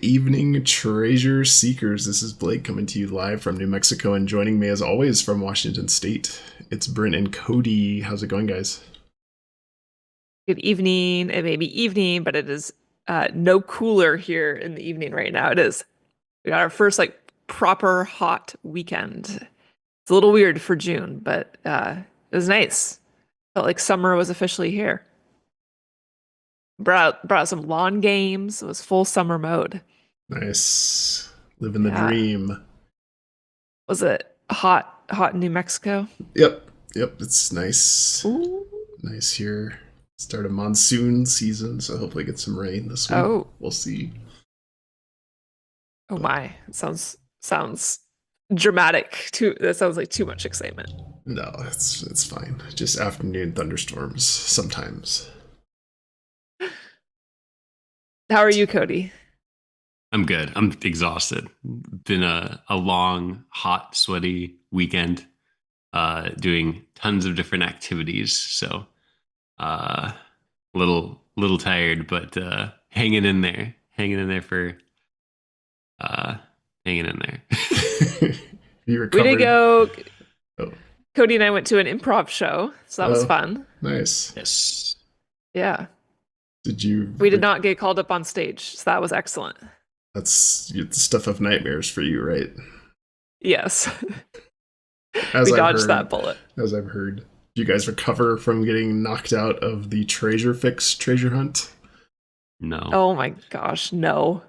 evening, treasure seekers. This is Blake coming to you live from New Mexico, and joining me as always from Washington State, it's Brent and Cody. How's it going, guys? Good evening. It may be evening, but it is no cooler here in the evening right now. It is. We got our first proper hot weekend. It's a little weird for June, but it was nice. Felt like summer was officially here. Brought out some lawn games. It was full summer mode. Nice. Living the Yeah. dream. Was it hot in New Mexico? Yep. Yep. It's nice. Ooh. Nice here. Start of monsoon season, so hopefully get some rain this week. Oh. We'll see. Oh But my. It sounds dramatic. That sounds like too much excitement. no, it's fine. Just afternoon thunderstorms sometimes. How are you, Cody? I'm good. I'm exhausted. Been a long, hot, sweaty weekend, doing tons of different activities. So, little tired, but hanging in there for, uh, hanging in there. You Way to recovered? go. Oh, Cody and I went to an improv show, so that was oh, fun. nice. Yes. Yeah. Did you? We did not get called up on stage, so that was excellent. That's the stuff of nightmares for you, right? Yes. As We I've dodged heard, that bullet. as I've heard. Do you guys recover from getting knocked out of the treasure fix treasure hunt? No. Oh my gosh, no.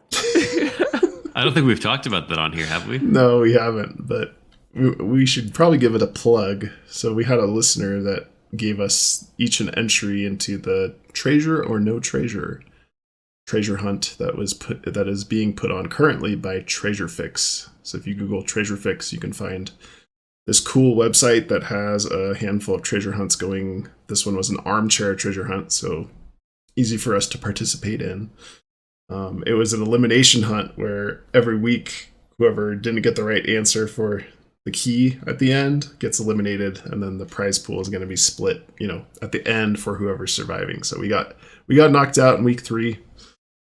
I don't think we've talked about that on here, have we? No, we haven't, but we should probably give it a plug. So we had a listener that gave us each an entry into the treasure or no treasure hunt that is being put on currently by Treasure Fix. So if you Google Treasure Fix, you can find this cool website that has a handful of treasure hunts going. This one was an armchair treasure hunt, so easy for us to participate in. It was an elimination hunt where every week, whoever didn't get the right answer for the key at the end gets eliminated, and then the prize pool is going to be split, at the end for whoever's surviving. So we got knocked out in week 3.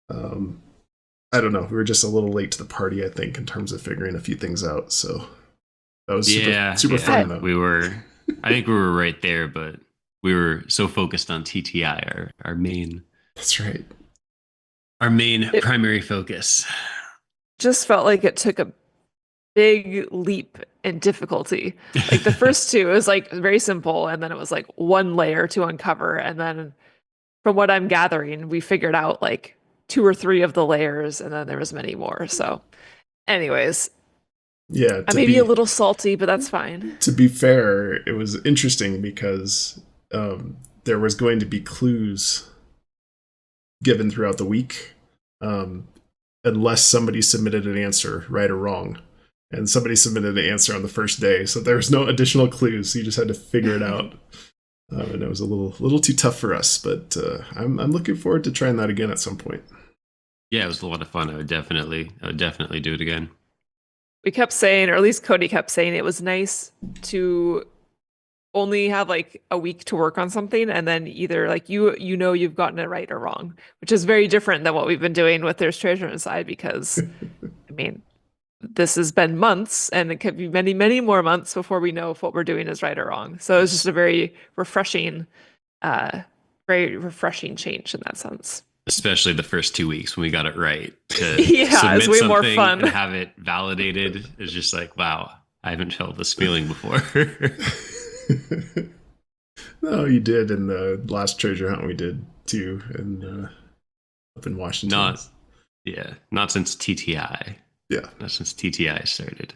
I don't know. We were just a little late to the party, I think, in terms of figuring a few things out. So that was super fun, though. I think we were right there, but we were so focused on TTI, our main That's right. It primary focus. just felt like it took a big leap in difficulty. Like the first two, it was very simple, and then it was like one layer to uncover, and then from what I'm gathering, we figured out like 2 or 3 of the layers, and then there was many more. So, anyways, Yeah. I may be a little salty, but that's fine. To be fair, it was interesting because there was going to be clues given throughout the week, unless somebody submitted an answer, right or wrong. And somebody submitted an answer on the first day, so there was no additional clues. So you just had to figure it out. And it was a little too tough for us, but I'm looking forward to trying that again at some point. Yeah, it was a lot of fun. I would definitely do it again. We kept saying, or at least Cody kept saying, it was nice to only have like a week to work on something, and then either like you've gotten it right or wrong, which is very different than what we've been doing with There's Treasure Inside, because I mean, this has been months, and it could be many, many more months before we know if what we're doing is right or wrong. So it's just a uh, very refreshing change in that sense. Especially the first 2 weeks when we got it right. To Yeah, it's submit way more something fun. and have it validated is just like, wow, I haven't felt this feeling before. No, you did in the last treasure hunt we did too, up in Washington. Not since TTI. Yeah. Not since TTI started.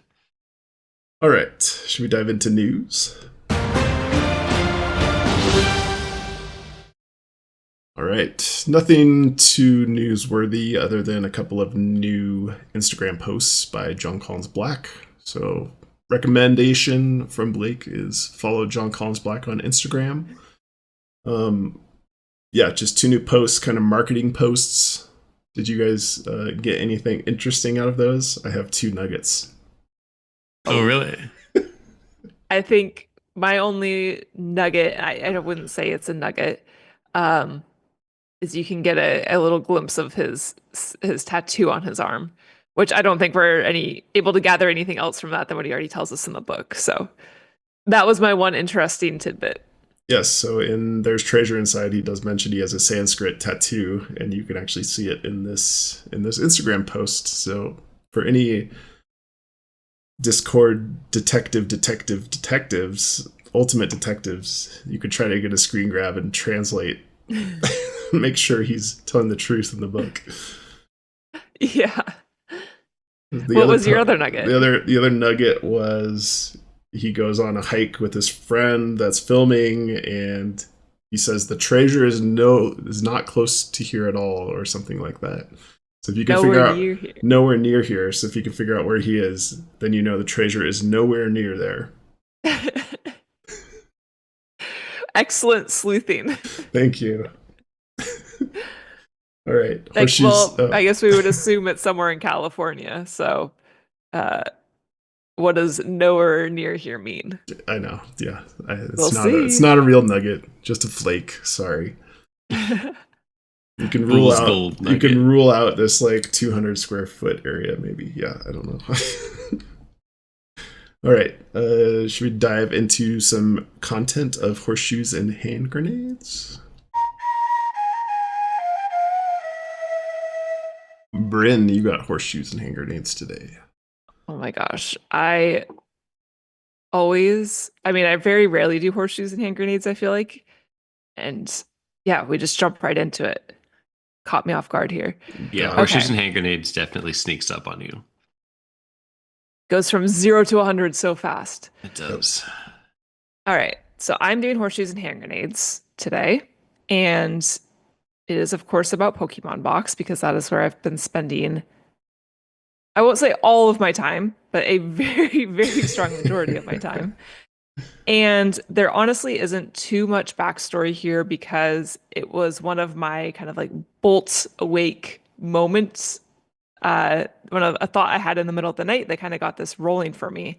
All right, should we dive into news? All right, nothing too newsworthy other than a couple of new Instagram posts by Jon Collins-Black. So, recommendation from Blake is follow Jon Collins-Black on Instagram. Yeah, just 2 new posts, kind of marketing posts. Did you guys get anything interesting out of those? I have 2 nuggets. Oh, really? I think my only nugget, I wouldn't say it's a nugget. is you can get a little glimpse of his tattoo on his arm, which I don't think we're able to gather anything else from that than what he already tells us in the book. So that was my one interesting tidbit. Yes, so in There's Treasure Inside, he does mention he has a Sanskrit tattoo, and you can actually see it in this Instagram post. So for any Discord detectives, ultimate detectives, you could try to get a screen grab and translate, make sure he's telling the truth in the book. Yeah. What was your other nugget? The other nugget was he goes on a hike with his friend that's filming, and he says the treasure is not close to here at all, or something like that. So if you can figure out nowhere near here, so if you can figure out where he is, then you know the treasure is nowhere near there. Excellent sleuthing. Thank you. All right. I guess we would assume it's somewhere in California. So, what does nowhere near here mean? I know. Yeah. It's not a real nugget, just a flake. Sorry. You can rule out this like 200 square foot area, maybe. Yeah, I don't know. All right. Should we dive into some content of Horseshoes and Hand Grenades? Bryn, you got Horseshoes and Hand Grenades today. Oh my gosh. I very rarely do horseshoes and hand grenades, I feel like. And yeah, we just jumped right into it. Caught me off guard here. Yeah, horseshoes and hand grenades definitely sneaks up on you. Goes from 0 to 100 so fast. It does. All right. So I'm doing horseshoes and hand grenades today. And it is, of course, about Pokemon Box, because that is where I've been spending, I won't say all of my time, but a very, very strong majority of my time. And there honestly isn't too much backstory here, because it was one of my kind of like bolts awake moments. When a thought I had in the middle of the night that kind of got this rolling for me.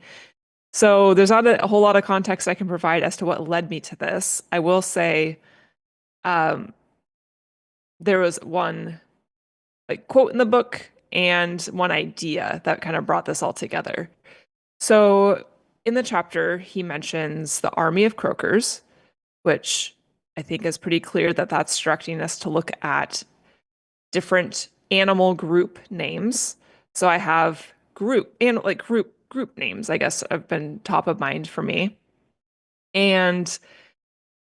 So there's not a whole lot of context I can provide as to what led me to this. I will say, there was one like quote in the book and one idea that kind of brought this all together. So in the chapter, he mentions the army of croakers, which I think is pretty clear that that's directing us to look at different animal group names. So I have group names, I guess, have been top of mind for me. And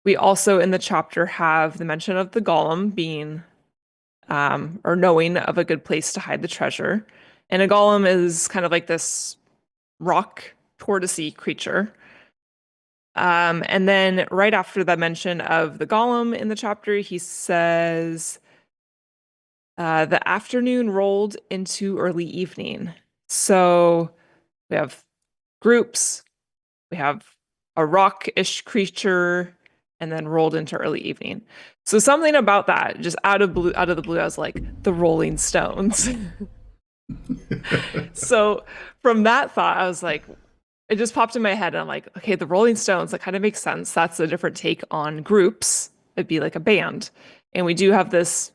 we also in the chapter have the mention of the golem being or knowing of a good place to hide the treasure. And a golem is kind of like this rock tortoisey creature. And then right after the mention of the golem in the chapter, he says, the afternoon rolled into early evening. So we have groups, we have a rock-ish creature, and then rolled into early evening. So something about that, just out of the blue, I was like, the Rolling Stones. So from that thought, I was like, it just popped in my head, and I'm like, okay, the Rolling Stones, that kind of makes sense. That's a different take on groups. It'd be like a band. And we do have this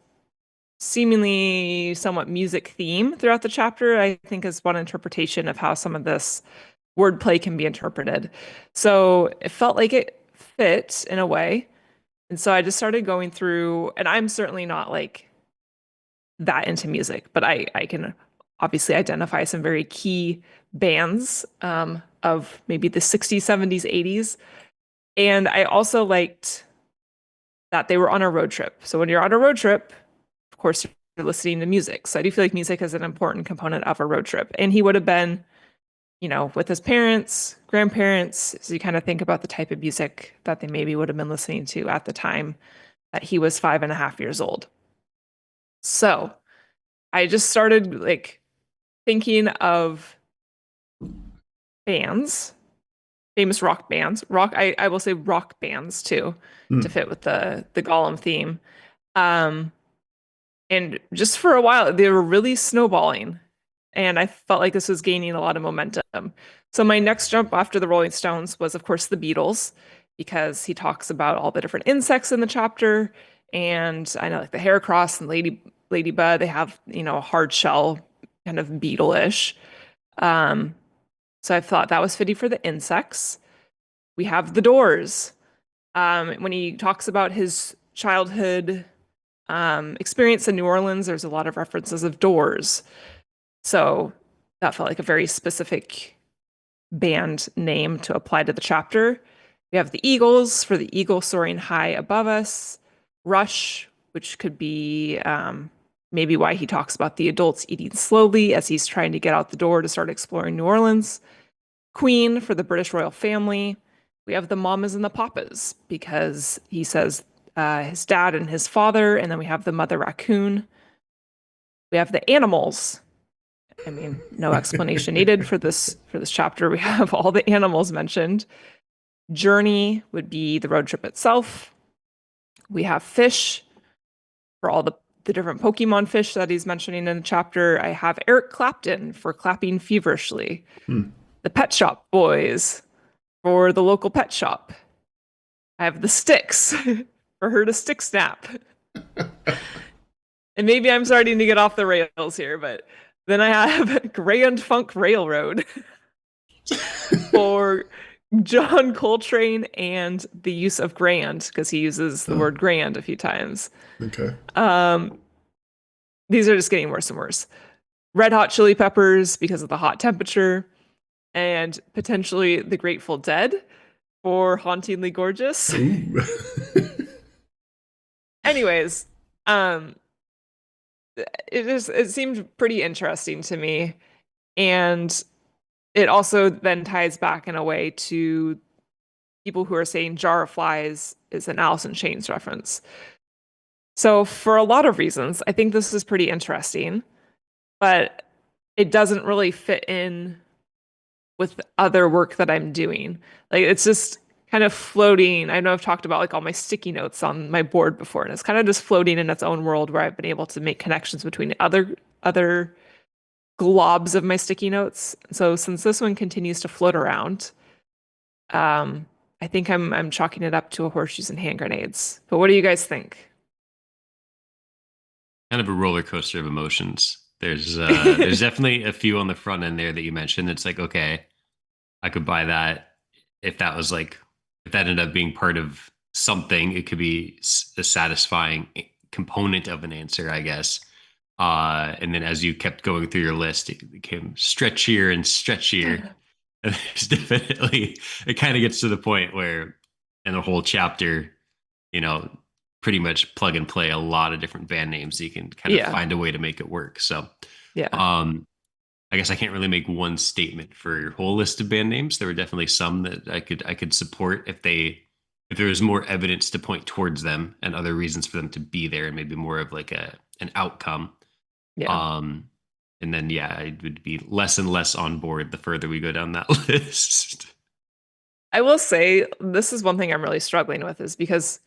seemingly somewhat music theme throughout the chapter, I think, is one interpretation of how some of this wordplay can be interpreted. So it felt like it fit in a way. And so I just started going through, and I'm certainly not like that into music, but I can obviously identify some very key bands of maybe the 60s, 70s, 80s. And I also liked that they were on a road trip. So when you're on a road trip, of course, you're listening to music. So I do feel like music is an important component of a road trip. And he would have been, with his parents, grandparents. So you kind of think about the type of music that they maybe would have been listening to at the time that he was 5.5 years old. So I just started like thinking of bands, famous rock bands, I will say rock bands too, to fit with the golem theme. And just for a while, they were really snowballing. And I felt like this was gaining a lot of momentum. So my next jump after the Rolling Stones was, of course, the Beatles, because he talks about all the different insects in the chapter. And I know like the Heracross and Ladybug, they have, a hard shell, kind of beetle-ish. So I thought that was fitting for the insects. We have the doors. When he talks about his childhood experience in New Orleans, there's a lot of references of doors. So that felt like a very specific band name to apply to the chapter. We have the eagles for the eagle soaring high above us. Rush, which could be maybe why he talks about the adults eating slowly as he's trying to get out the door to start exploring New Orleans. Queen for the British royal family. We have the mamas and the papas because he says his dad and his father, and then we have the mother raccoon. We have the animals. I mean, no explanation needed for this chapter. We have all the animals mentioned. Journey would be the road trip itself. We have fish for all the different Pokemon fish that he's mentioning in the chapter. I have Eric Clapton for clapping feverishly. The Pet Shop Boys for the local pet shop. I have the Sticks for her to stick snap. And maybe I'm starting to get off the rails here, but then I have Grand Funk Railroad for John Coltrane and the use of grand, because he uses the word grand a few times. Okay. These are just getting worse and worse. Red Hot Chili Peppers because of the hot temperature, and potentially the Grateful Dead for hauntingly gorgeous. Anyways, it seemed pretty interesting to me, and it also then ties back in a way to people who are saying Jar of Flies is an Alice in Chains reference. So for a lot of reasons, I think this is pretty interesting, but it doesn't really fit in with other work that I'm doing. Like, it's just kind of floating. I know I've talked about like all my sticky notes on my board before, and it's kind of just floating in its own world where I've been able to make connections between other globs of my sticky notes. So since this one continues to float around, I think I'm chalking it up to a horseshoes and hand grenades. But what do you guys think? Kind of a roller coaster of emotions. There's definitely a few on the front end there that you mentioned. It's like, okay, I could buy that if that was like, if that ended up being part of something, it could be a satisfying component of an answer, I guess. And then as you kept going through your list, it became stretchier and stretchier. And there's definitely, it kind of gets to the point where in the whole chapter, pretty much plug and play a lot of different band names. So you can kind of find a way to make it work. So, I guess I can't really make one statement for your whole list of band names. There were definitely some that I could support if there was more evidence to point towards them and other reasons for them to be there, and maybe more of like an outcome. Yeah. And then I would be less and less on board the further we go down that list. I will say this is one thing I'm really struggling with, is because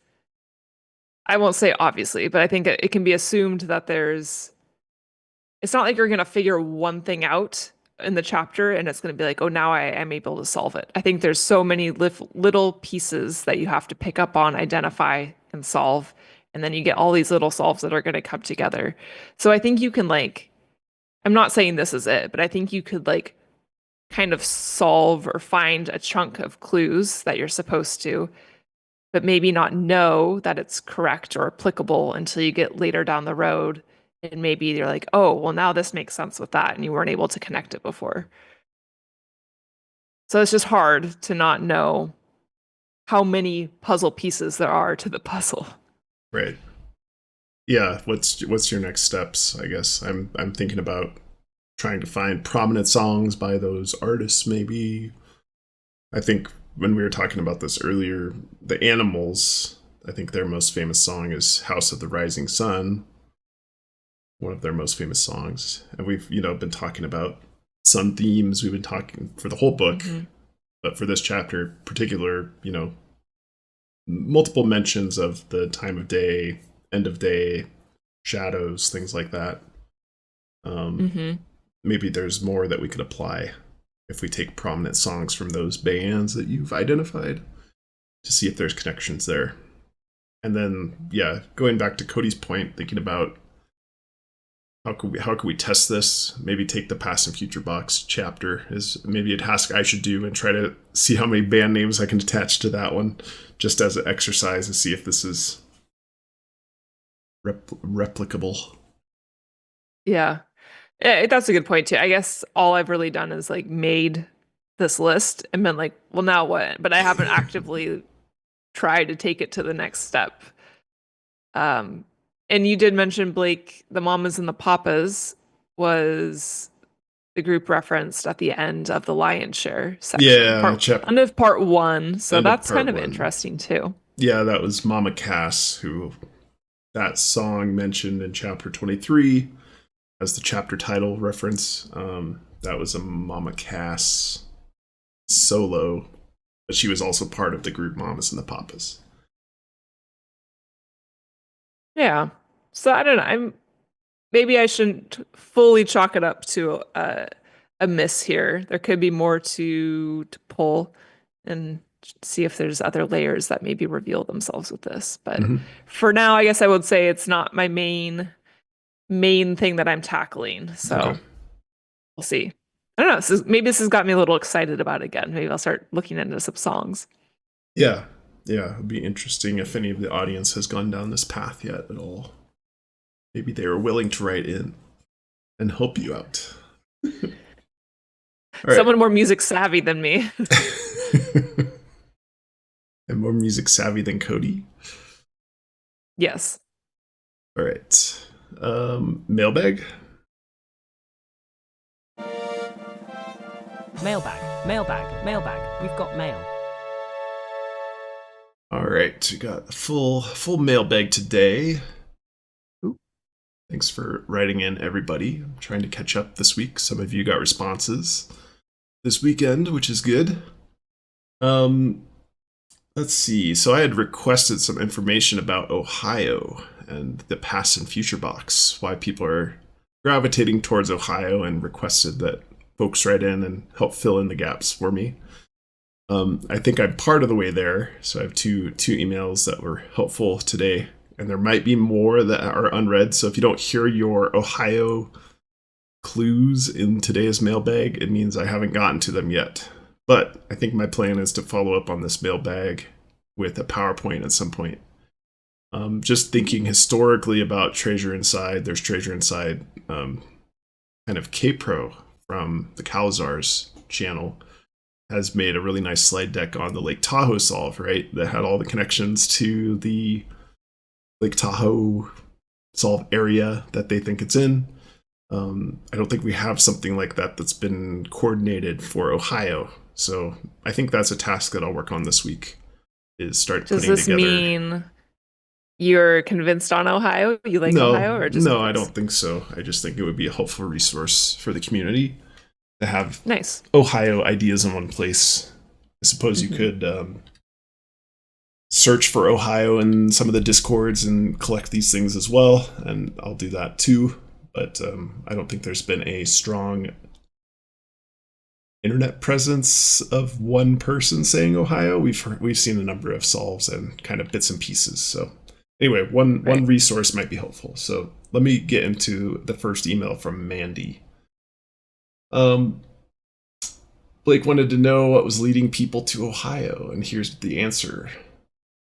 I won't say obviously, but I think it can be assumed that it's not like you're going to figure one thing out in the chapter and it's going to be like, oh, now I'm able to solve it. I think there's so many little pieces that you have to pick up on, identify, and solve. And then you get all these little solves that are going to come together. So I think you can I'm not saying this is it, but I think you could kind of solve or find a chunk of clues that you're supposed to, but maybe not know that it's correct or applicable until you get later down the road. And maybe you're like, oh, well, now this makes sense with that. And you weren't able to connect it before. So it's just hard to not know how many puzzle pieces there are to the puzzle. Right. Yeah. What's your next steps? I guess I'm thinking about trying to find prominent songs by those artists. Maybe. I think when we were talking about this earlier, the Animals, I think their most famous song is House of the Rising Sun. One of their most famous songs. And we've, been talking about sun themes. We've been talking for the whole book, but for this chapter in particular, multiple mentions of the time of day, end of day, shadows, things like that. Maybe there's more that we could apply if we take prominent songs from those bands that you've identified to see if there's connections there. And then, yeah, going back to Cody's point, thinking about how could we test this? Maybe take the past and future box chapter is maybe a task I should do, and try to see how many band names I can attach to that one, just as an exercise, and see if this is replicable. Yeah. That's a good point too. I guess all I've really done is like made this list and been like, well, now what? But I haven't actively tried to take it to the next step. And you did mention, Blake, the Mamas and the Papas was the group referenced at the end of the Lion's Share section. Yeah, end of part 1. So that's kind of 1. interesting too. Yeah, that was Mama Cass, who that song mentioned in chapter 23 as the chapter title reference. That was a Mama Cass solo, but she was also part of the group Mamas and the Papas. Yeah. So I don't know. Maybe I shouldn't fully chalk it up to a miss here. There could be more to pull and see if there's other layers that maybe reveal themselves with this. But for now, I guess I would say it's not my main thing that I'm tackling. So we'll see. I don't know. Maybe this has got me a little excited about it again. Maybe I'll start looking into some songs. Yeah. It'd be interesting if any of the audience has gone down this path yet at all. Maybe they are willing to write in and help you out. Someone more music savvy than me. And more music savvy than Cody? Yes. All right. Mailbag? Mailbag. We've got mail. All right, we got a full mailbag today. Ooh. Thanks for writing in, everybody. I'm trying to catch up this week. Some of you got responses this weekend, which is good. Let's see. So I had requested some information about Ohio and the past and future box, why people are gravitating towards Ohio, and requested that folks write in and help fill in the gaps for me. I think I'm part of the way there, so I have two emails that were helpful today, and there might be more that are unread. So if you don't hear your Ohio clues in today's mailbag, it means I haven't gotten to them yet. But I think my plan is to follow up on this mailbag with a PowerPoint at some point. Just thinking historically about Treasure Inside. There's Treasure Inside, kind of K-Pro from the Calzars channel has made a really nice slide deck on the Lake Tahoe solve, right? That had all the connections to the Lake Tahoe solve area that they think it's in. I don't think we have something like that that's been coordinated for Ohio. So I think that's a task that I'll work on this week, is start putting together. Does this mean you're convinced on Ohio? You like Ohio? Or just no, I don't think so. I just think it would be a helpful resource for the community to have nice Ohio ideas in one place. I suppose you could search for Ohio in some of the discords and collect these things as well, and I'll do that too. But I don't think there's been a strong internet presence of one person saying Ohio. We've seen a number of solves and kind of bits and pieces. So anyway, one resource might be helpful. So let me get into the first email from Mandi. Blake wanted to know what was leading people to Ohio, and here's the answer.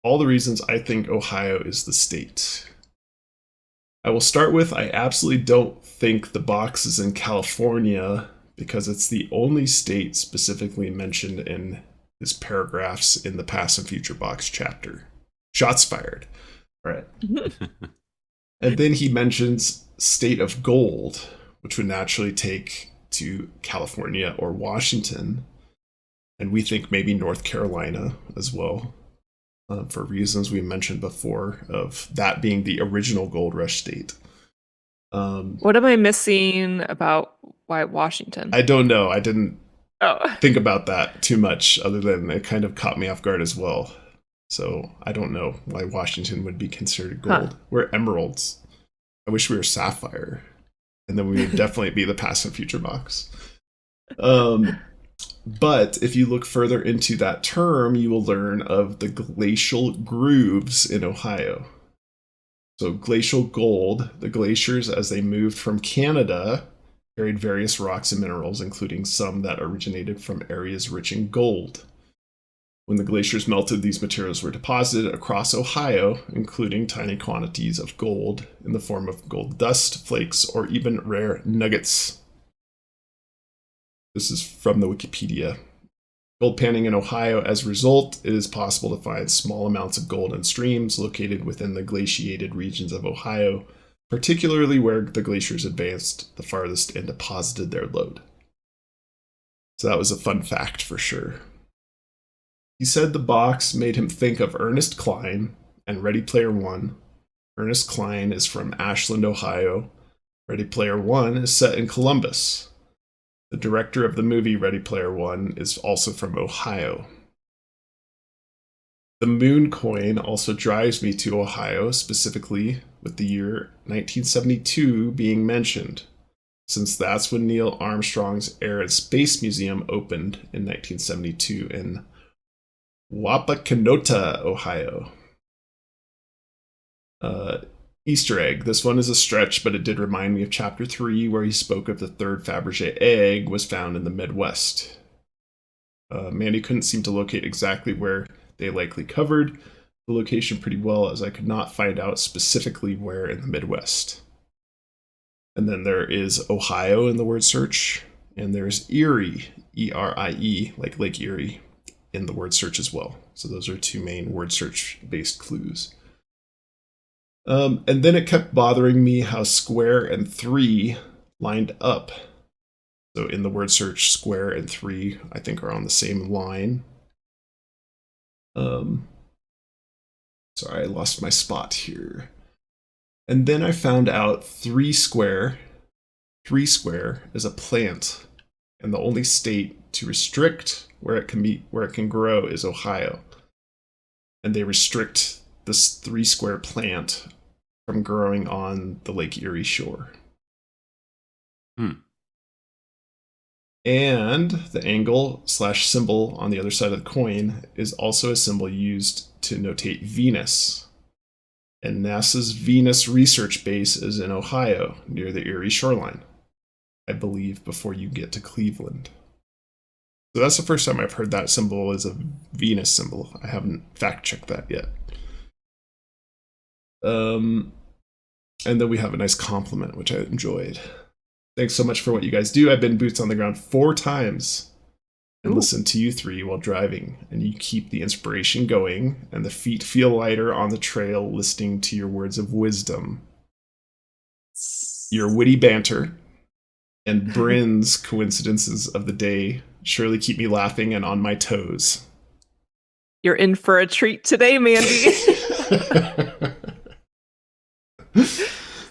All the reasons I think Ohio is the state. I will start with, I absolutely don't think the box is in California, because it's the only state specifically mentioned in his paragraphs in the past and future box chapter. Shots fired. All right. And then he mentions state of gold, which would naturally take to California or Washington. And we think maybe North Carolina as well, for reasons we mentioned before, of that being the original gold rush state. What am I missing about why Washington? I don't know. I didn't think about that too much, other than it kind of caught me off guard as well. So I don't know why Washington would be considered gold. We're emeralds. I wish we were sapphire. And then we would definitely be the past and future box. But if you look further into that term, you will learn of the glacial grooves in Ohio. So glacial gold, the glaciers as they moved from Canada carried various rocks and minerals, including some that originated from areas rich in gold. When the glaciers melted, these materials were deposited across Ohio, including tiny quantities of gold in the form of gold dust, flakes, or even rare nuggets. This is from the Wikipedia. Gold panning in Ohio. As a result, it is possible to find small amounts of gold in streams located within the glaciated regions of Ohio, particularly where the glaciers advanced the farthest and deposited their load. So that was a fun fact for sure. He said the box made him think of Ernest Cline and Ready Player One. Ernest Cline is from Ashland, Ohio. Ready Player One is set in Columbus. The director of the movie Ready Player One is also from Ohio. The moon coin also drives me to Ohio, specifically with the year 1972 being mentioned, since that's when Neil Armstrong's Air and Space Museum opened in 1972 in Wapakonota, Ohio. Easter egg. This one is a stretch, but it did remind me of Chapter 3, where he spoke of the third Fabergé egg was found in the Midwest. Mandi couldn't seem to locate exactly where they likely covered the location pretty well, as I could not find out specifically where in the Midwest. And then there is Ohio in the word search, and there's Erie, E-R-I-E, like Lake Erie, in the word search as well. So those are two main word search-based clues. And then it kept bothering me how square and 3 lined up. So in the word search, square and 3, I think, are on the same line. Sorry, I lost my spot here. And then I found out 3 square is a plant, and the only state to restrict where it can grow is Ohio. And they restrict this 3 square plant from growing on the Lake Erie shore. And the angle/symbol on the other side of the coin is also a symbol used to notate Venus. And NASA's Venus research base is in Ohio, near the Erie shoreline, I believe, before you get to Cleveland. So that's the first time I've heard that symbol is a Venus symbol. I haven't fact-checked that yet. And then we have a nice compliment, which I enjoyed. Thanks so much for what you guys do. I've been boots on the ground 4 times and listened to you 3 while driving, and you keep the inspiration going and the feet feel lighter on the trail listening to your words of wisdom. Your witty banter and Bryn's coincidences of the day surely keep me laughing and on my toes. You're in for a treat today, Mandi.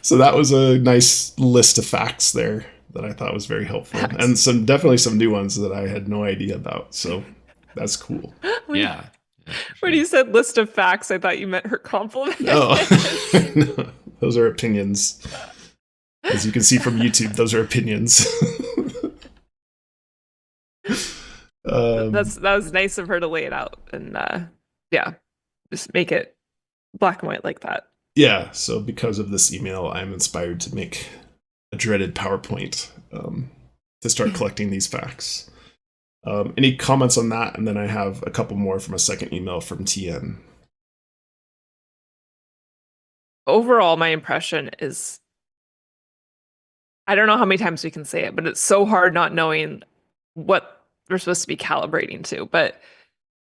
So that was a nice list of facts there that I thought was very helpful. And definitely some new ones that I had no idea about. So that's cool. Yeah. When you said list of facts, I thought you meant her compliment. No, those are opinions. As you can see from YouTube, those are opinions. That was nice of her to lay it out and just make it black and white like that. Yeah, so because of this email, I'm inspired to make a dreaded PowerPoint to start collecting these facts. Any comments on that? And then I have a couple more from a second email from TN. Overall, my impression is, I don't know how many times we can say it, but it's so hard not knowing what we're supposed to be calibrating to. But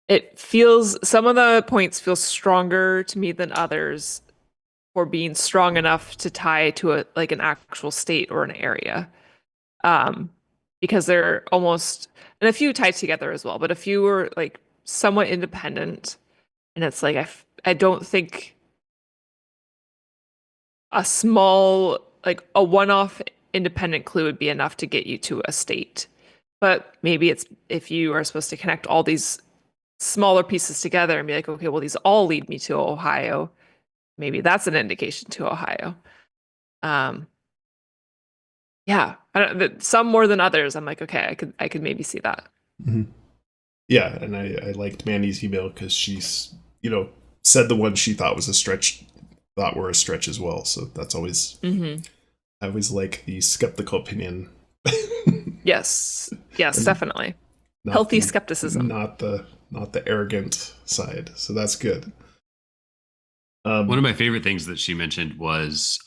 it feels, some of the points feel stronger to me than others for being strong enough to tie to an actual state or an area. Because they're almost, and a few tied together as well, but a few are like somewhat independent. And it's like, I don't think a small, like a one-off independent clue would be enough to get you to a state. But maybe it's if you are supposed to connect all these smaller pieces together and be like, okay, well, these all lead me to Ohio. Maybe that's an indication to Ohio. Yeah, some more than others. I'm like, okay, I could maybe see that. Mhm. Yeah, and I liked Mandy's email because she's, said the one she thought was a stretch, thought were a stretch as well. So that's always, I always like the skeptical opinion. Yes, And definitely. not Healthy the- skepticism. Not the arrogant side. So that's good. One of my favorite things that she mentioned was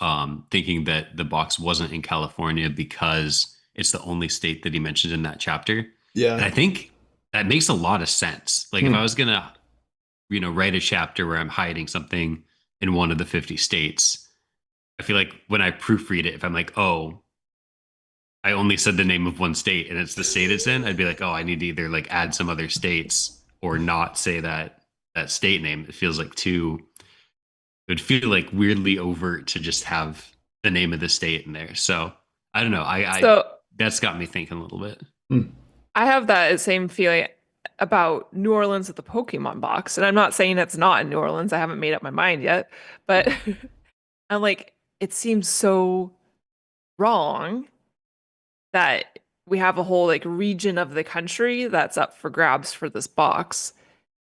thinking that the box wasn't in California because it's the only state that he mentioned in that chapter. And I Yeah. think that makes a lot of sense. Like if I was gonna, write a chapter where I'm hiding something in one of the 50 states, I feel like when I proofread it, if I'm like, oh, I only said the name of one state and it's the state it's in, I'd be like, oh, I need to either like add some other states or not say that state name. It feels like too. It would feel like weirdly overt to just have the name of the state in there. So I don't know. I So that's got me thinking a little bit. I have that same feeling about New Orleans with the Pokemon box. And I'm not saying it's not in New Orleans. I haven't made up my mind yet. But I'm like, it seems so wrong that we have a whole like region of the country that's up for grabs for this box.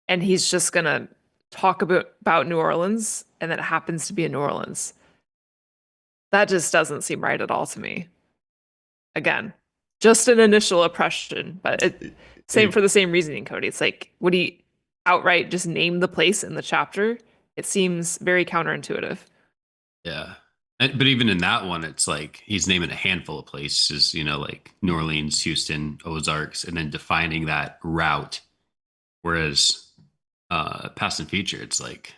And he's just gonna talk about New Orleans and then it happens to be in New Orleans. That just doesn't seem right at all to me. Again, just an initial impression, but same for the same reasoning, Cody. It's like, would he outright just name the place in the chapter? It seems very counterintuitive. Yeah. But even in that one, it's like he's naming a handful of places, like New Orleans, Houston, Ozarks, and then defining that route. Whereas past and future, it's like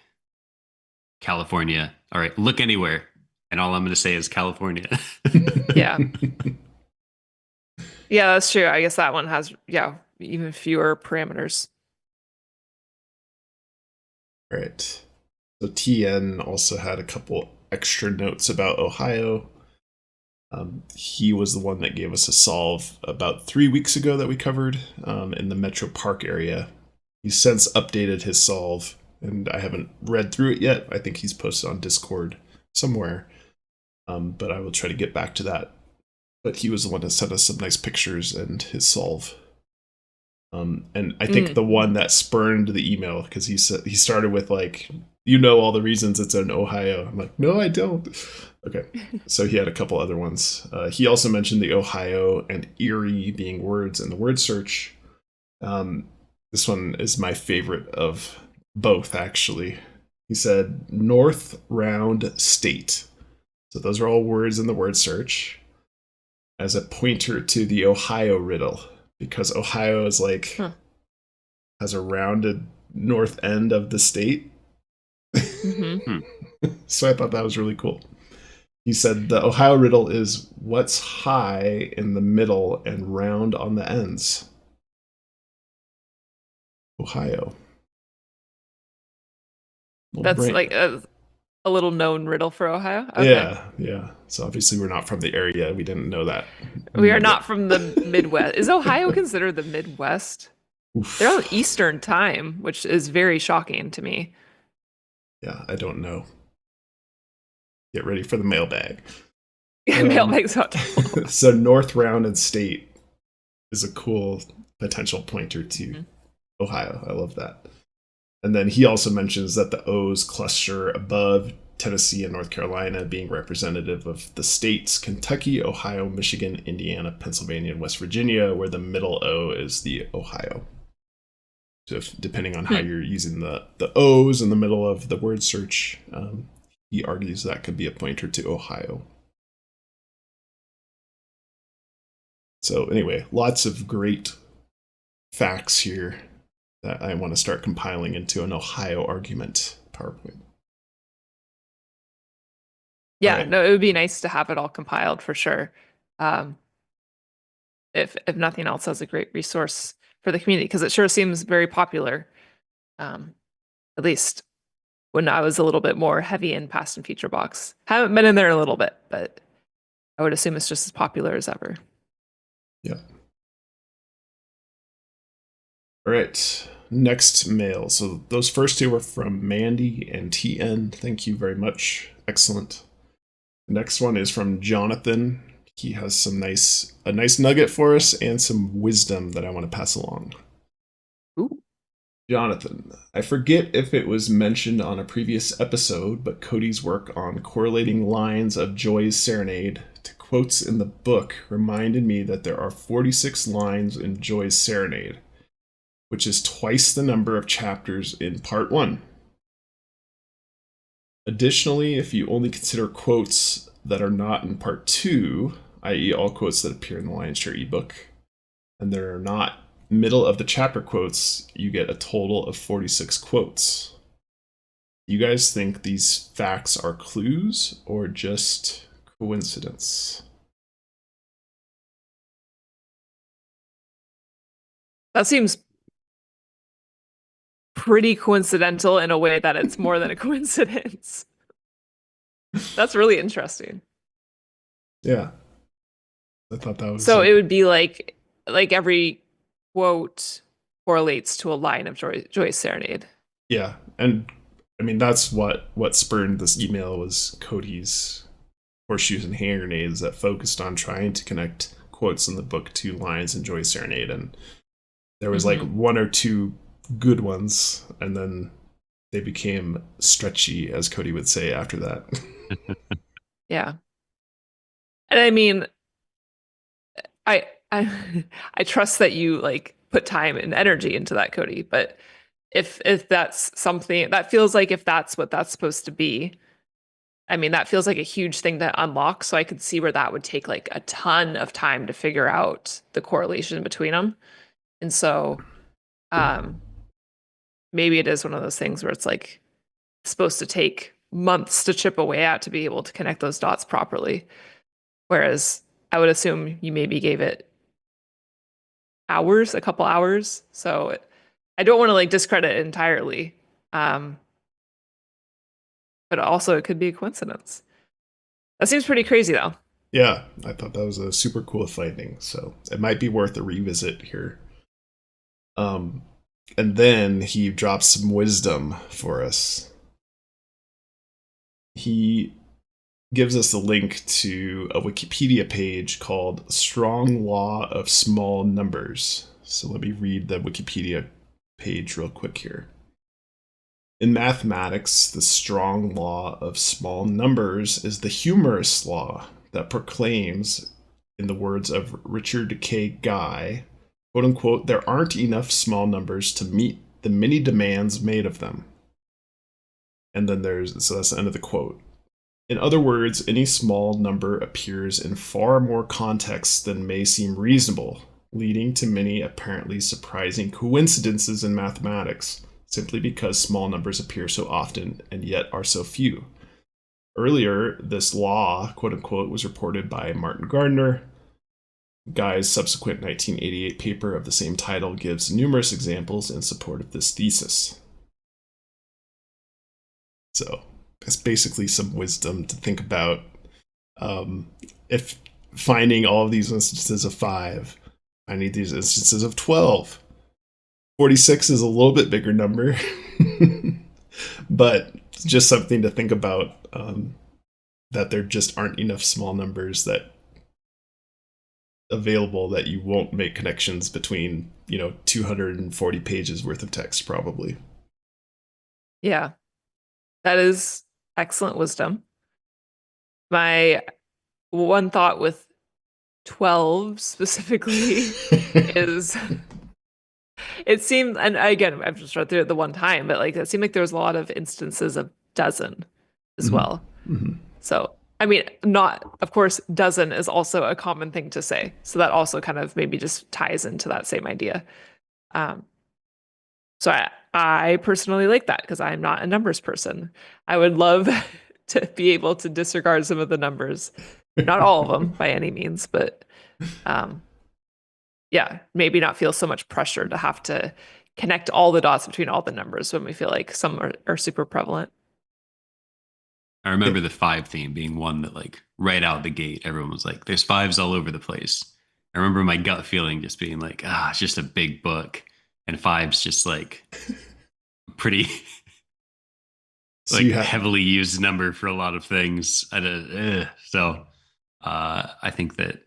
California. All right, look anywhere. And all I'm going to say is California. Yeah. Yeah, that's true. I guess that one has, even fewer parameters. Right. So TN also had a couple extra notes about Ohio. He was the one that gave us a solve about 3 weeks ago that we covered in the Metro Park area. He's since updated his solve, and I haven't read through it yet. I think he's posted on Discord somewhere, but I will try to get back to that. But he was the one that sent us some nice pictures and his solve. And I think the one that spurned the email, because he started with like, all the reasons it's in Ohio. I'm like, no, I don't. Okay, so he had a couple other ones. He also mentioned the Ohio and Erie being words in the word search. This one is my favorite of both, actually. He said North Round State. So those are all words in the word search as a pointer to the Ohio riddle, because Ohio is like has a rounded north end of the state. So I thought that was really cool. He said the Ohio riddle is what's high in the middle and round on the ends. Ohio. That's like a little known riddle for Ohio. Okay. Yeah. So obviously we're not from the area. We didn't know that. We are not from the Midwest. Is Ohio considered the Midwest? Oof. They're on Eastern time, which is very shocking to me. Yeah, I don't know. Get ready for the mailbag. Mailbag's hot. So North Rounded State is a cool potential pointer to Ohio. I love that. And then he also mentions that the O's cluster above Tennessee and North Carolina being representative of the states Kentucky, Ohio, Michigan, Indiana, Pennsylvania, and West Virginia, where the middle O is the Ohio. So depending on how you're using the O's in the middle of the word search, he argues that could be a pointer to Ohio. So anyway, lots of great facts here that I want to start compiling into an Ohio argument PowerPoint. Yeah, right. No, it would be nice to have it all compiled for sure. If nothing else, as a great resource for the community, because it sure seems very popular. At least when I was a little bit more heavy in past and future box. Haven't been in there a little bit, but I would assume it's just as popular as ever. Yeah. All right. Next mail. So those first two were from Mandi and TN. Thank you very much. Excellent. The next one is from Jonathan. he has a nice nugget for us and some wisdom that I want to pass along. Ooh. Jonathan, I forget if it was mentioned on a previous episode, but Cody's work on correlating lines of Joy's Serenade to quotes in the book reminded me that there are 46 lines in Joy's Serenade, which is twice the number of chapters in part 1. Additionally, if you only consider quotes that are not in part 2, i.e. all quotes that appear in the Lion's Share ebook, and they're not middle of the chapter quotes, you get a total of 46 quotes. You guys think these facts are clues or just coincidence? That seems pretty coincidental in a way that it's more than a coincidence. That's really interesting. Yeah. I thought that was So it would be like every quote correlates to a line of Joy's Serenade. Yeah. And I mean that's what spurred this email was Cody's Horseshoes and Hand Grenades that focused on trying to connect quotes in the book to lines in Joy's Serenade, and there was like one or two good ones, and then they became stretchy, as Cody would say after that. Yeah. And I mean, I I trust that you like put time and energy into that, Cody, but if that's something that feels like if that's what that's supposed to be, I mean, that feels like a huge thing to unlock, so I could see where that would take like a ton of time to figure out the correlation between them. And so maybe it is one of those things where it's like supposed to take months to chip away at to be able to connect those dots properly. Whereas I would assume you maybe gave it hours, a couple hours. So I don't want to like discredit it entirely. But also it could be a coincidence. That seems pretty crazy though. Yeah, I thought that was a super cool finding, so it might be worth a revisit here. And then he drops some wisdom for us. He gives us a link to a Wikipedia page called Strong Law of Small Numbers. So let me read the Wikipedia page real quick here. In mathematics, the strong law of small numbers is the humorous law that proclaims, in the words of Richard K. Guy, quote unquote, there aren't enough small numbers to meet the many demands made of them. And then so that's the end of the quote. In other words, any small number appears in far more contexts than may seem reasonable, leading to many apparently surprising coincidences in mathematics, simply because small numbers appear so often and yet are so few. Earlier, this law, quote unquote, was reported by Martin Gardner. Guy's subsequent 1988 paper of the same title gives numerous examples in support of this thesis. So, it's basically some wisdom to think about. If finding all of these instances of 5, I need these instances of 12. 46 is a little bit bigger number, but it's just something to think about, that there just aren't enough small numbers that available that you won't make connections between, 240 pages worth of text probably. Yeah. That is excellent wisdom. My one thought with 12 specifically is it seemed, and again, I've just read through it the one time, but like it seemed like there was a lot of instances of dozen as well. Mm-hmm. So, I mean, of course, dozen is also a common thing to say. So that also kind of maybe just ties into that same idea. So I personally like that because I'm not a numbers person. I would love to be able to disregard some of the numbers, not all of them by any means, but yeah, maybe not feel so much pressure to have to connect all the dots between all the numbers when we feel like some are super prevalent. I remember the 5 theme being one that, like, right out the gate, everyone was like, there's 5s all over the place. I remember my gut feeling just being like, it's just a big book. And 5's just like pretty heavily used number for a lot of things. So I think that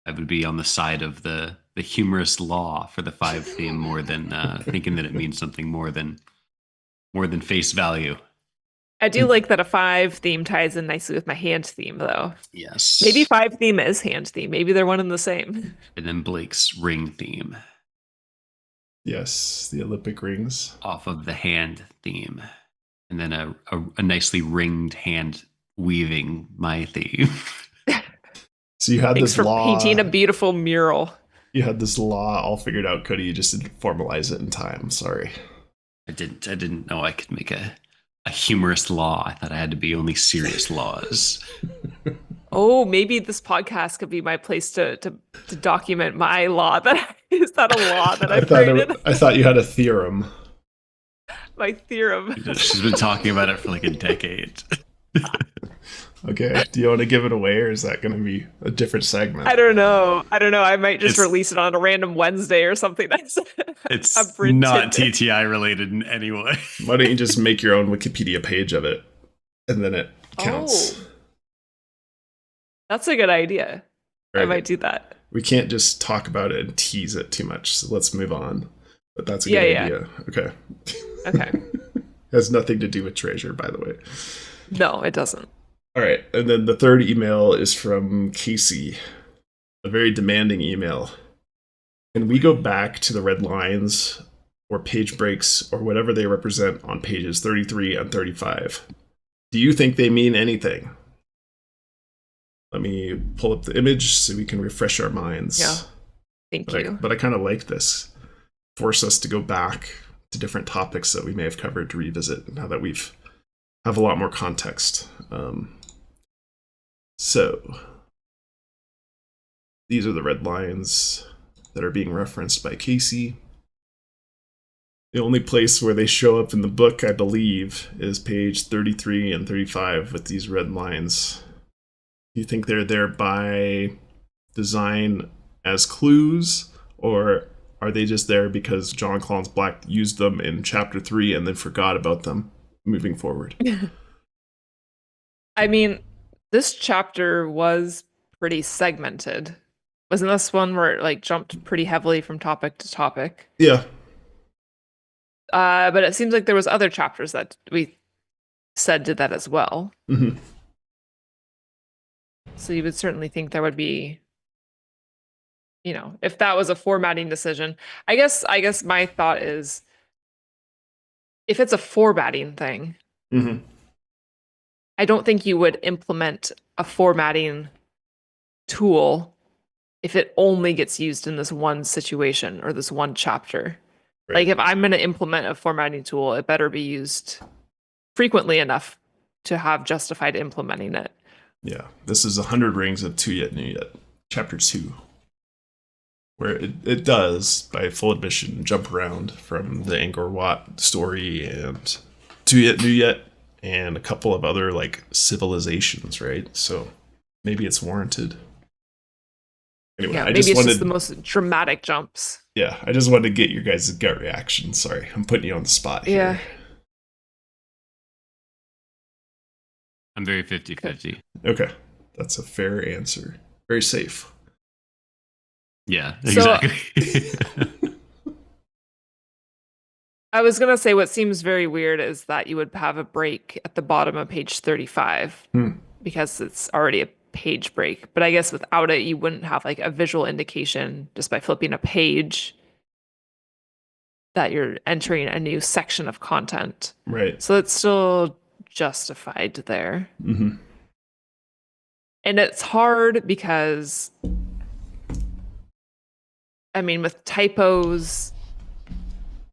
I would be on the side of the humorous law for the 5 theme more than thinking that it means something more than face value. I do like that a 5 theme ties in nicely with my hand theme, though. Yes. Maybe 5 theme is hand theme. Maybe they're one and the same. And then Blake's ring theme Yes, the Olympic rings. off of the hand theme. And then a nicely ringed hand weaving my theme. So you had Thanks this for law. painting a beautiful mural. You had this law all figured out, Cody. You just didn't formalize it in time. Sorry. I didn't know I could make a humorous law. I thought I had to be only serious laws. Oh, maybe this podcast could be my place to document my law. Is that a law that I've created? I thought you had a theorem. My theorem. She's been talking about it for like a decade. Okay. Do you want to give it away, or is that going to be a different segment? I don't know. I might just release it on a random Wednesday or something. It's abridged. not TTI related in any way. Why don't you just make your own Wikipedia page of it, and then it counts? Oh. That's a good idea. Right. I might do that. We can't just talk about it and tease it too much, so let's move on. But that's a good idea. Okay. Okay. Has nothing to do with treasure, by the way. No, it doesn't. All right, and then the third email is from Casey, a very demanding email. Can we go back to the red lines or page breaks or whatever they represent on pages 33 and 35? Do you think they mean anything? Let me pull up the image so we can refresh our minds. Yeah. Thank you. But I kind of like this. Force us to go back to different topics that we may have covered to revisit now that we've have a lot more context. So these are the red lines that are being referenced by Casey. The only place where they show up in the book, I believe, is page 33 and 35 with these red lines. Do you think they're there by design as clues, or are they just there because Jon Collins-Black used them in chapter 3 and then forgot about them moving forward? I mean, this chapter was pretty segmented. Wasn't this one where it like jumped pretty heavily from topic to topic? Yeah. But it seems like there was other chapters that we said did that as well. Mm-hmm. So you would certainly think there would be, if that was a formatting decision. I guess my thought is, if it's a formatting thing, Mm-hmm. I don't think you would implement a formatting tool if it only gets used in this one situation or this one chapter. Right. Like if I'm going to implement a formatting tool, it better be used frequently enough to have justified implementing it. Yeah, this is 100 Rings of Two Yet New Yet, chapter 2, where it does, by full admission, jump around from the Angkor Wat story and Two Yet New Yet and a couple of other like civilizations, right? So maybe it's warranted. Anyway, Yeah, I maybe just it's wanted, just the most dramatic jumps. yeah, I just wanted to get your guys' gut reaction. Sorry, I'm putting you on the spot here. Yeah. I'm very 50-50. Okay, that's a fair answer. Very safe. Yeah, So- exactly. I was going to say what seems very weird is that you would have a break at the bottom of page 35 because it's already a page break. But I guess without it, you wouldn't have like a visual indication just by flipping a page that you're entering a new section of content. Right. So it's still justified there. Mm-hmm. And it's hard because, I mean, with typos,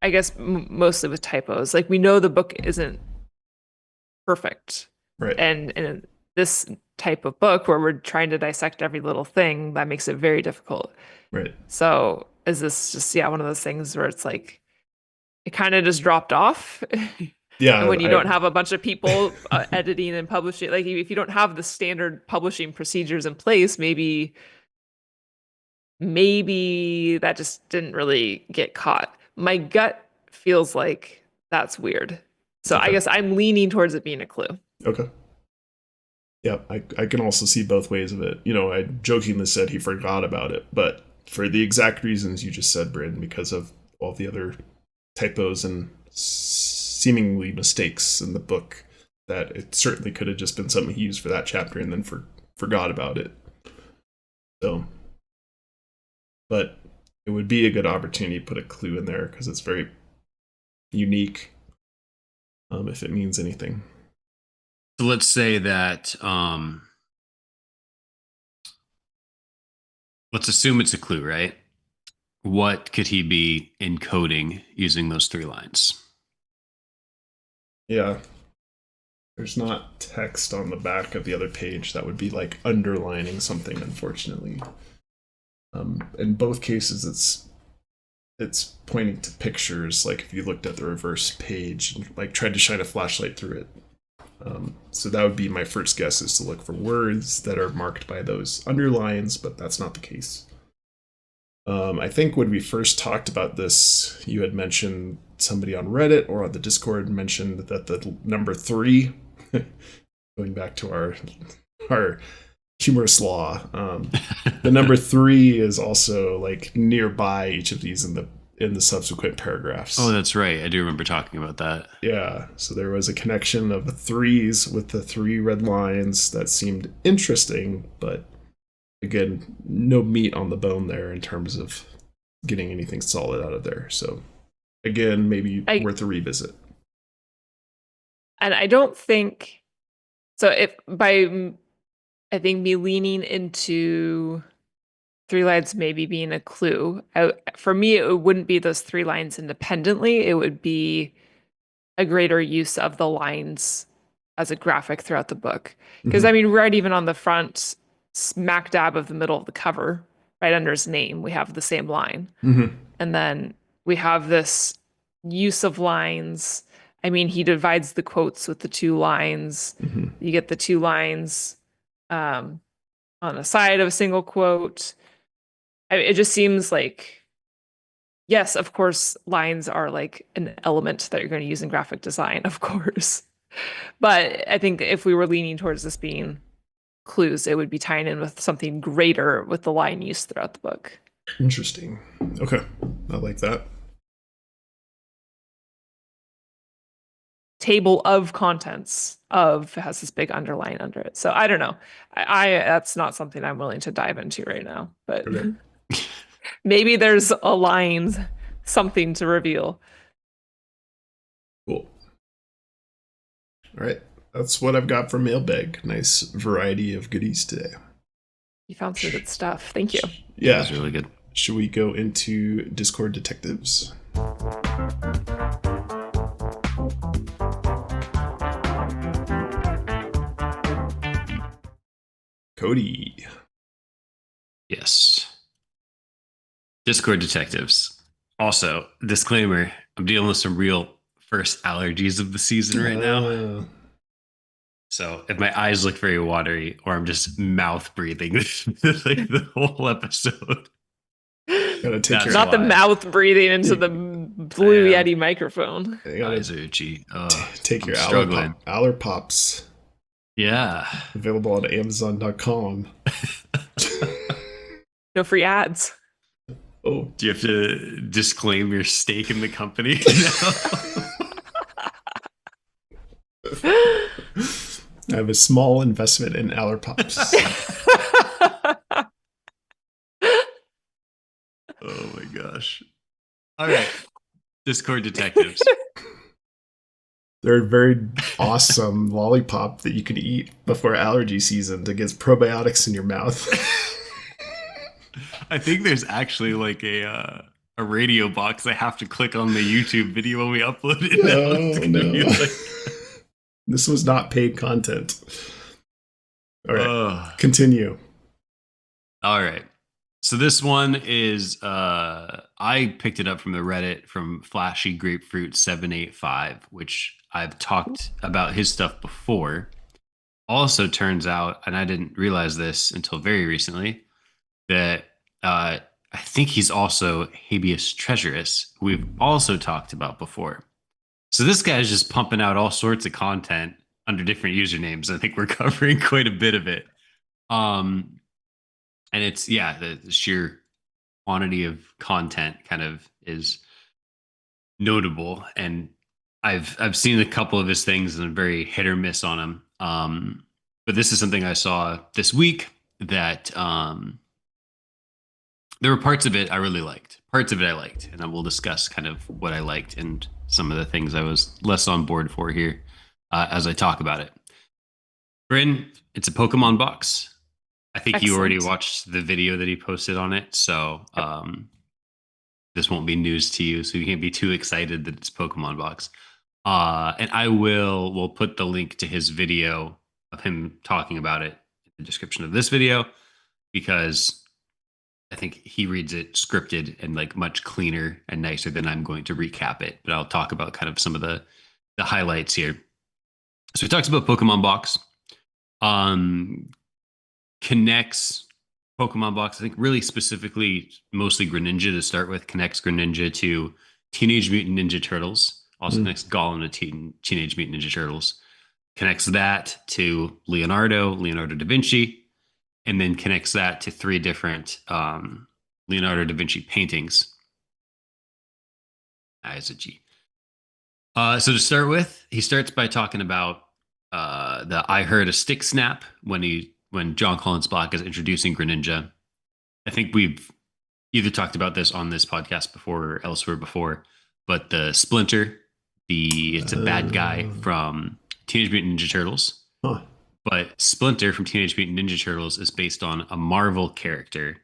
I guess mostly with typos, like we know the book isn't perfect. Right. And in this type of book where we're trying to dissect every little thing, that makes it very difficult. Right. So is this just, one of those things where it's like, it kind of just dropped off? Yeah. And when you don't have a bunch of people editing and publishing, like if you don't have the standard publishing procedures in place, maybe that just didn't really get caught. My gut feels like that's weird. So Okay. I guess I'm leaning towards it being a clue. Okay. Yeah, I can also see both ways of it. I jokingly said he forgot about it, but for the exact reasons you just said, Brandon, because of all the other typos and seemingly mistakes in the book, that it certainly could have just been something he used for that chapter and then forgot about it. So, but it would be a good opportunity to put a clue in there because it's very unique, if it means anything. So let's say that let's assume it's a clue, right? What could he be encoding using those 3 lines? Yeah. There's not text on the back of the other page. That would be like underlining something, unfortunately. In both cases, it's pointing to pictures, like if you looked at the reverse page and like tried to shine a flashlight through it. So that would be my first guess, is to look for words that are marked by those underlines, but that's not the case. I think when we first talked about this, you had mentioned somebody on Reddit or on the Discord mentioned that the number 3, going back to our humorous law, the number 3 is also like nearby each of these in the subsequent paragraphs. Oh, that's right. I do remember talking about that. Yeah, so there was a connection of the 3s with the 3 red lines that seemed interesting, but again, no meat on the bone there in terms of getting anything solid out of there. So again, maybe worth a revisit. And I don't think so. I think me leaning into 3 lines maybe being a clue. For me, it wouldn't be those 3 lines independently. It would be a greater use of the lines as a graphic throughout the book. Because I mean, right even on the front, smack dab of the middle of the cover, right under his name, we have the same line. And then we have this use of lines. I mean, he divides the quotes with the 2 lines. You get the 2 lines on the side of a single quote. It just seems like, yes, of course, lines are like an element that you're going to use in graphic design, of course. But I think if we were leaning towards this being clues, it would be tying in with something greater with the line use throughout the book. Interesting. Okay, I like that. Table of contents of has this big underline under it. So I don't know. I that's not something I'm willing to dive into right now. But Okay. maybe there's a line, something to reveal. Cool. All right. That's what I've got for Mailbag. Nice variety of goodies today. You found some good stuff. Thank you. Yeah. That was really good. Should we go into Discord detectives? Cody. Yes. Discord detectives. Also, disclaimer, I'm dealing with some real first allergies of the season right now. So if my eyes look very watery or I'm just mouth breathing like the whole episode. Gotta take That's your Not the why. mouth breathing into the blue Yeti microphone. you gotta Eyes are itchy. take I'm your struggling. Aller Pops. Yeah. Available on Amazon.com. No free ads. Oh, Do you have to disclaim your stake in the company? I have a small investment in Aller Pops. Oh my gosh. All right. Discord detectives. They're a very awesome lollipop that you can eat before allergy season that gets probiotics in your mouth. I think there's actually like a radio box. I have to click on the YouTube video when we upload it. Oh, no. This was not paid content. All right, continue. All right. So this one is I picked it up from the Reddit from Flashy Grapefruit 785, which I've talked about his stuff before. Also turns out, and I didn't realize this until very recently, that I think he's also Habeas Treasurus, who we've also talked about before. So this guy is just pumping out all sorts of content under different usernames. I think we're covering quite a bit of it. And it's the sheer quantity of content kind of is notable. And I've seen a couple of his things and I'm very hit or miss on him. But this is something I saw this week that there were parts of it I really liked. Parts of it I liked, and I will discuss kind of what I liked and some of the things I was less on board for here as I talk about it. Bryn, it's a Pokemon box. I think you already Excellent. watched the video that he posted on it, so this won't be news to you, so you can't be too excited that it's Pokemon box. And we'll put the link to his video of him talking about it in the description of this video, because I think he reads it scripted and like much cleaner and nicer than I'm going to recap it. But I'll talk about kind of some of the highlights here. So he talks about Pokemon box. Connects Pokemon box, I think really specifically, mostly Greninja to start with, connects Greninja to Teenage Mutant Ninja Turtles, also connects Gollum to Teenage Mutant Ninja Turtles, connects that to Leonardo da Vinci, and then connects that to 3 different Leonardo da Vinci paintings. Is a G. So to start with, he starts by talking about the I heard a stick snap when Jon Collins-Black is introducing Greninja. I think we've either talked about this on this podcast before or elsewhere before, but the Splinter, it's a bad guy from Teenage Mutant Ninja Turtles. Huh. But Splinter from Teenage Mutant Ninja Turtles is based on a Marvel character,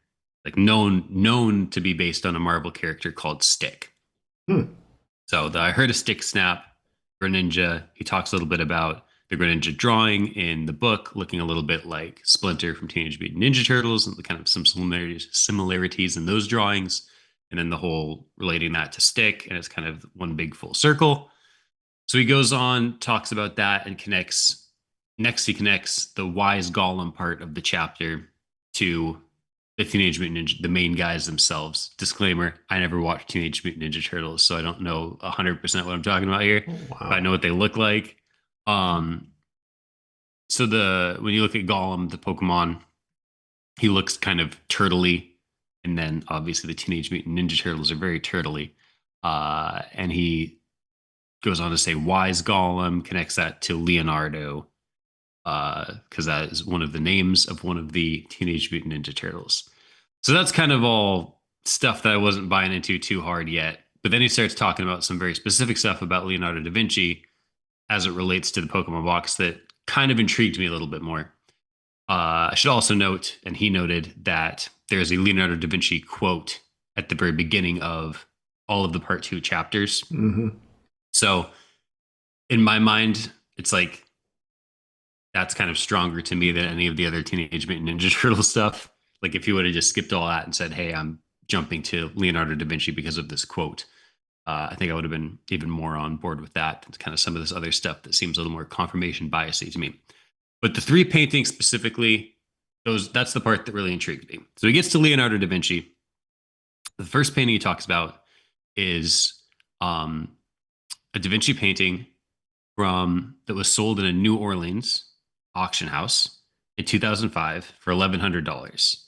like known to be based on a Marvel character called Stick. So I heard a stick snap, Greninja. He talks a little bit about the Greninja drawing in the book, looking a little bit like Splinter from Teenage Mutant Ninja Turtles, and kind of some similarities in those drawings, and then the whole relating that to Stick, and it's kind of one big full circle. So he goes on, talks about that, and connects the wise Gollum part of the chapter to the Teenage Mutant Ninja, the main guys themselves. Disclaimer, I never watched Teenage Mutant Ninja Turtles, so I don't know 100% what I'm talking about here. Oh, wow. But I know what they look like. So when you look at Gollum, the Pokemon, he looks kind of turtley, and then obviously the Teenage Mutant Ninja Turtles are very turtley. And he goes on to say wise Gollum, connects that to Leonardo, because that is one of the names of one of the Teenage Mutant Ninja Turtles. So that's kind of all stuff that I wasn't buying into too hard yet. But then he starts talking about some very specific stuff about Leonardo da Vinci as it relates to the Pokemon box that kind of intrigued me a little bit more. I should also note, and he noted, that there's a Leonardo da Vinci quote at the very beginning of all of the Part 2 chapters. So in my mind, it's like, that's kind of stronger to me than any of the other Teenage Mutant Ninja Turtle stuff. Like if you would have just skipped all that and said, hey, I'm jumping to Leonardo da Vinci because of this quote, I think I would have been even more on board with that than kind of some of this other stuff that seems a little more confirmation biasy to me. But the 3 paintings specifically, that's the part that really intrigued me. So he gets to Leonardo da Vinci. The first painting he talks about is a Da Vinci painting that was sold in a New Orleans auction house in 2005 for $1,100.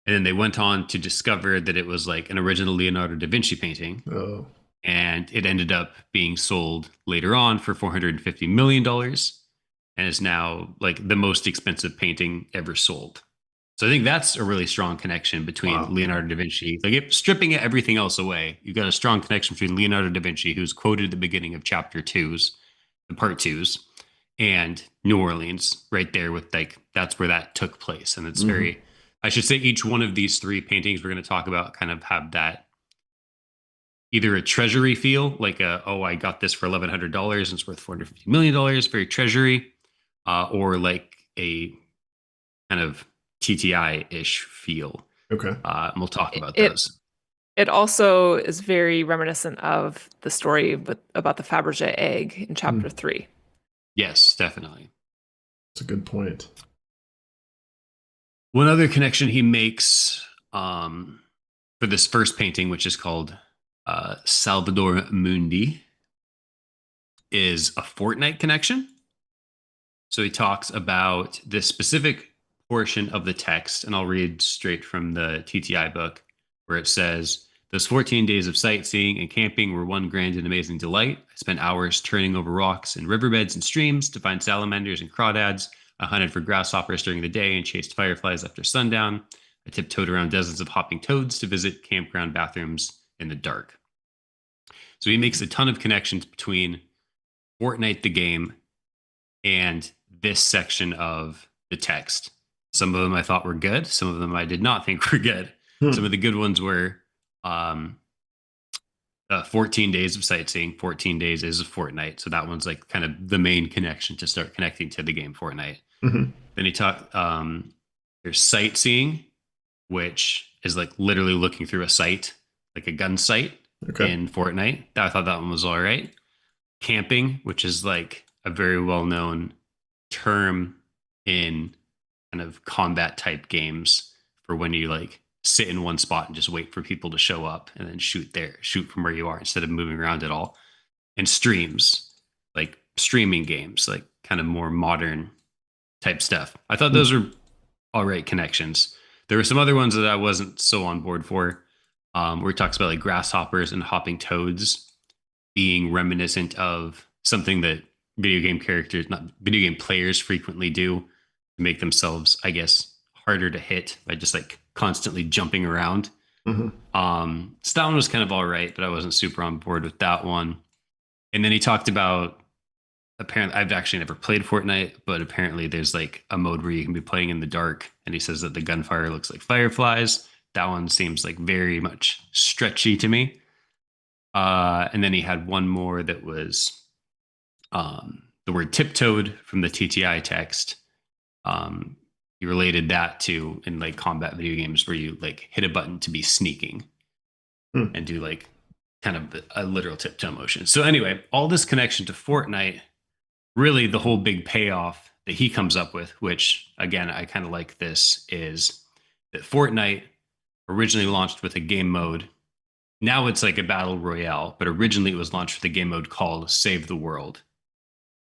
And then they went on to discover that it was like an original Leonardo da Vinci painting. Oh. And it ended up being sold later on for $450 million and is now like the most expensive painting ever sold. So I think that's a really strong connection between Leonardo da Vinci. Like stripping everything else away, you've got a strong connection between Leonardo da Vinci, who's quoted at the beginning of chapter 2's, the part 2's, and New Orleans right there with like, that's where that took place. And it's very, I should say each one of these 3 paintings we're going to talk about kind of have that either a treasury feel, like I got this for $1,100 and it's worth $450 million, very treasury, or like a kind of TTI-ish feel. Okay. And we'll talk about those. It also is very reminiscent of the story about the Fabergé egg in chapter 3. Yes, definitely. That's a good point. One other connection he makes for this first painting, which is called Salvador Mundi, is a Fortnite connection. So he talks about this specific portion of the text, and I'll read straight from the TTI book, where it says, "Those 14 days of sightseeing and camping were one grand and amazing delight. I spent hours turning over rocks and riverbeds and streams to find salamanders and crawdads. I hunted for grasshoppers during the day and chased fireflies after sundown. I tiptoed around dozens of hopping toads to visit campground bathrooms in the dark." So he makes a ton of connections between Fortnite the game and this section of the text. Some of them I thought were good. Some of them I did not think were good. Some of the good ones were 14 days of sightseeing. 14 days is a Fortnite. So that one's like kind of the main connection to start connecting to the game Fortnite. Mm-hmm. Then he talked, there's sightseeing, which is like literally looking through a sight, like a gun sight in Fortnite. I thought that one was all right. Camping, which is like a very well-known term in kind of combat type games for when you like sit in one spot and just wait for people to show up and then shoot from where you are instead of moving around at all. And streams, like streaming games, like kind of more modern type stuff. I thought those were all right connections. There were some other ones that I wasn't so on board for, where he talks about like grasshoppers and hopping toads being reminiscent of something that video game characters, not video game players, frequently do to make themselves, I guess, harder to hit by just like constantly jumping around. Mm-hmm. So that one was kind of all right, but I wasn't super on board with that one. And then he talked about, apparently, I've actually never played Fortnite, but apparently there's like a mode where you can be playing in the dark, and he says that the gunfire looks like fireflies. That one seems like very much stretchy to me. And then he had one more that was the word tiptoed from the TTI text. He related that to in like combat video games where you like hit a button to be sneaking and do like kind of a literal tiptoe motion. So anyway, all this connection to Fortnite, really the whole big payoff that he comes up with, which again, I kind of like this, is that Fortnite originally launched with a game mode. Now it's like a battle royale, but originally it was launched with a game mode called Save the World.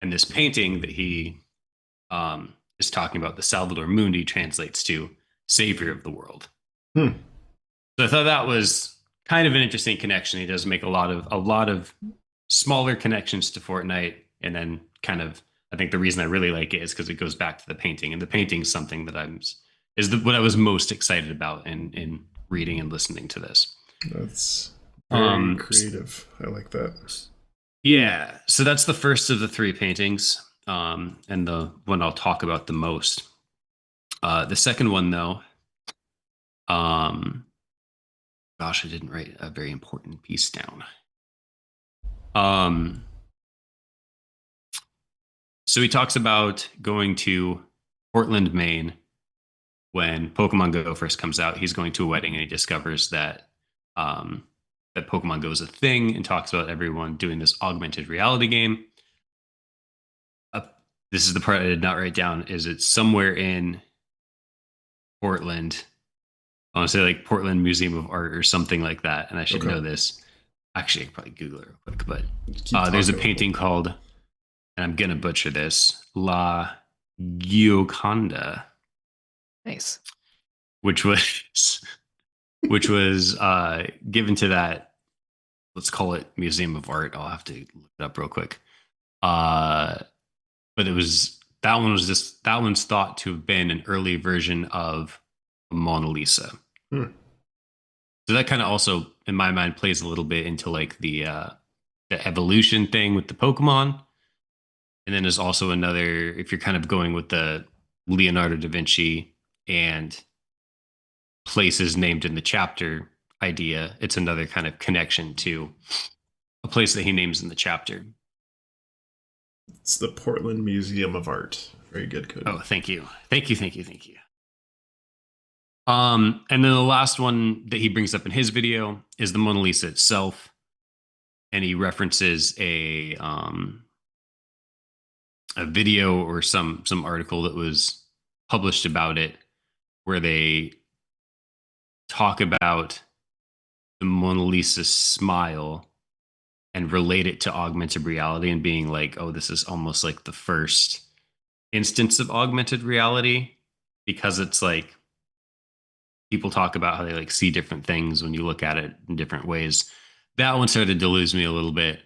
And this painting that he is talking about, the Salvador Mundi, translates to Savior of the World. So I thought that was kind of an interesting connection. He does make a lot of smaller connections to Fortnite, and then kind of, I think the reason I really like it is because it goes back to the painting, and the painting is something that what I was most excited about in reading and listening to this. That's very creative. I like that. Yeah. So that's the first of the three paintings, and the one I'll talk about the most. The second one, though, gosh, I didn't write a very important piece down. So he talks about going to Portland, Maine, when Pokemon Go first comes out. He's going to a wedding and he discovers that that Pokemon Go is a thing, and talks about everyone doing this augmented reality game. This is the part I did not write down. Is it's somewhere in Portland? I want to say like Portland Museum of Art or something like that, and I should know this. Actually, I could probably Google it real quick, but there's a painting called, and I'm gonna butcher this, La Gioconda. Nice. Which was given to that, let's call it Museum of Art. I'll have to look it up real quick. But that one's thought to have been an early version of a Mona Lisa. So that kind of also, in my mind, plays a little bit into like the evolution thing with the Pokemon. And then there's also another, if you're kind of going with the Leonardo da Vinci and places named in the chapter idea, it's another kind of connection to a place that he names in the chapter. It's the Portland Museum of Art. Very good, Cody. Oh, thank you. And then the last one that he brings up in his video is the Mona Lisa itself, and he references a video or some article that was published about it, where they talk about the Mona Lisa smile and relate it to augmented reality, and being like, oh, this is almost like the first instance of augmented reality because it's like people talk about how they like see different things when you look at it in different ways. That one started to lose me a little bit,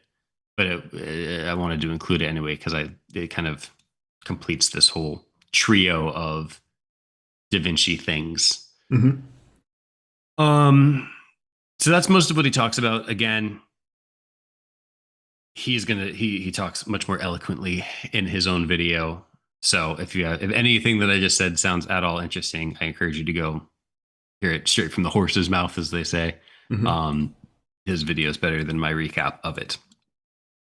but I wanted to include it anyway because it kind of completes this whole trio of Da Vinci things. Mm-hmm. So that's most of what he talks about. Again, he talks much more eloquently in his own video. So if anything that I just said sounds at all interesting, I encourage you to go hear it straight from the horse's mouth, as they say. Mm-hmm. His video is better than my recap of it.